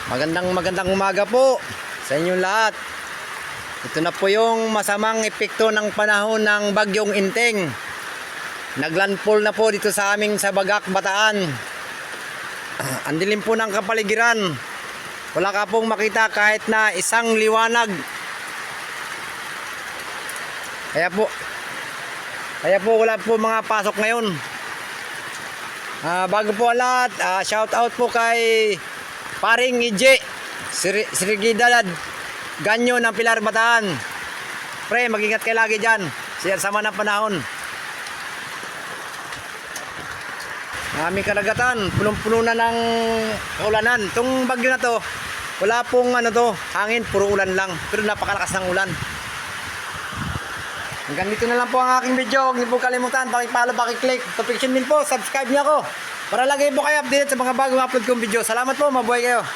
Magandang umaga po sa inyong lahat. Ito na po yung masamang epekto ng panahon ng bagyong Inteng. Naglandfall na po dito sa aming sa Bagak, Bataan. Ang dilim po ng kapaligiran. Wala ka pong makita kahit na isang liwanag. Kaya po wala po mga pasok ngayon. Bago po ang lahat, shout out po kay Paring Ije Sirigidalad Ganyo ng Pilar, Bataan. Pre, mag-ingat kayo lagi dyan sama ng panahon. Aming karagatan, punong-puno na ng kaulanan. Itong bagyo na to, wala pong hangin, puro ulan lang. Pero napakalakas ng ulan. Hanggang dito na lang po ang aking video. Huwag niyo po kalimutan, pakipalo, pakiclick, notification bell po, subscribe niyo ako para lagi po kayo update sa mga bagong upload kong video. Salamat po, mabuhay kayo.